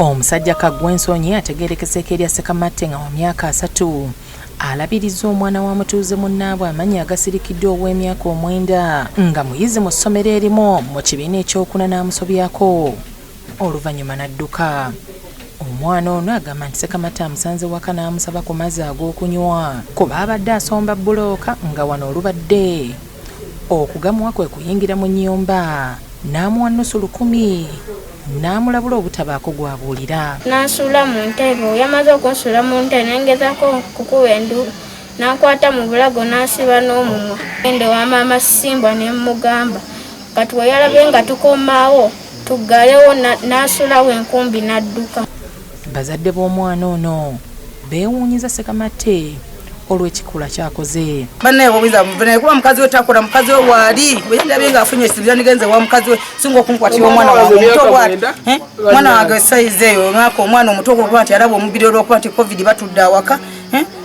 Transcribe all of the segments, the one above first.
Omusajja Kagwensonyi ategeerekese erya Sekamatte nga wa myaka 3 alabiriza omwana wa mutuuze munnaabwe amanyi agasirikidde ow'emyaka 9 nga muyizi mu ssomero erimu mu kibiina ekyokuna n'amusobyako oluvannyuma n'adduka. Omwana ono agamba nti Sekamatte amusanze waka n'amusaba ku mazzi ag'okunywa kuba abadde asomba bbulooka nga wano olubadde okugamuwa kwe kuyingira mu nnyumba n'amuwa nnusu 10 n'amulabula obutabaako gw'abuulira. N'ansuula mu ntebe, yamaze okunsuula mu ntebe nengezaako kukuba endulu n'ankwata mu bulago n'ansiba n'omumwa. Gende wa maama Simbwa ne mmugamba kati we yalabye nga tukomaawo tuggalewo n'asuulawo enkumbi n'adduka. Bazadde b'omwana ono beewuunyiza Sekamatte olw'ekikula kyakoze. Banne bobiza mubene kuba mukazi we takola mukazi we wali bwe afunye sibya nigenze wa mukazi we singo okunkwatira omwana wange omuto bwati mwana wange size eyo ngako omwana omuto okuba nti alabo omubiri olw'okuba nti covid batudde awaka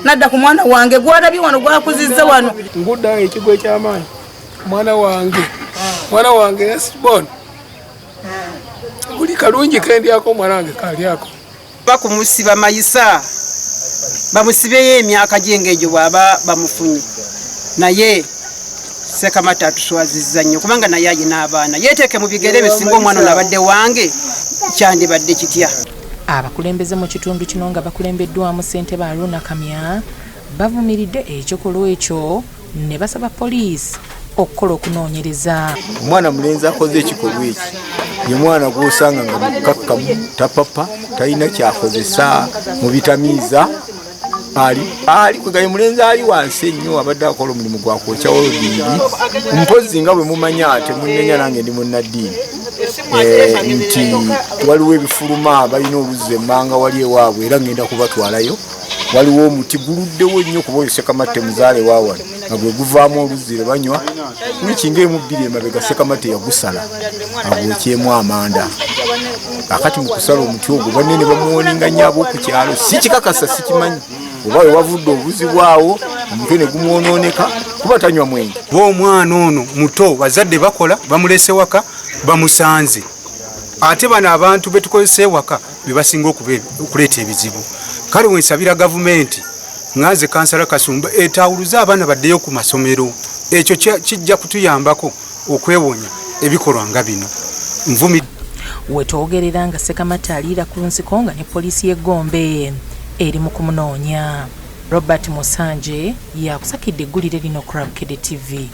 nadda ku mwana wange gwalabye wano gwakuzizza wano ngudda ekigo eky'amaanyi mwana wange yasibon buli kalungi kendyako omwana wange kalyako bakumusiba mayisa bamusibeyo emyaka gy'engegyo bw'aba bamufunye naye Sekamatte atuswazizza nnyo kubanga naye ayina abaana yeeteeke mu bigere bye singa omwana onabadde wange kyandibadde kitya. Abakulembeze mu kitundu kino nga bakulembeddwamu ssentebe Aruna Kamya bavumiridde ekikolwa ekyo ne basaba poliisi okukola okunoonyereza. Omwana mulenzi akoze ekikolwa eki ye mwana gw'osanga nga mukakkamu tapapa talina kyakozesa mu bitamiiza ali kwegaye mulenzi ali wansi ennyo abadde akola omulimu gwa kwokya oluddiini mpozi nga bwe mumanya ate munnenya nange ndi munnaddiini nti waliwo ebifuluma balina oluzza emmanga wali ewaabwe era ngenda kubatwalayo waliwo omuti guluddewo nnyo kuba oyo Sekamatte muzaale waawano nga gwe guvaamu oluzzi lwe banywa wiki ng'emu 2 emabega Sekamatte yagusala agwokyemu amanda akati mu kusala omuti ogwo banne ne bamuwoninga nnyo ab'oku kyalo si kikakasa sikimanyi oba we wavudde obuzi bwawo omutwe ne gumwonooneka kuba tanywa mwenge. Omwana ono muto bazadde bakola bamulese waka bamusanze ate bano abantu betukozesa ewaka bebasinga okuleeta ebizibu. Kale wensabira gavumenti nganze kansala Kasumba etawuluza abaana baddeyo ku masomero ekyo kijja kutuyambako okwewonya ebikolwa nga bino. Nvumi wetwogerera nga Sekamatte aliira ku nsiko nga ne poliisi y'Egombe eri mu kumunoonya. Robert Musanje yakusakidde eggulire lino ku Bukedde TV.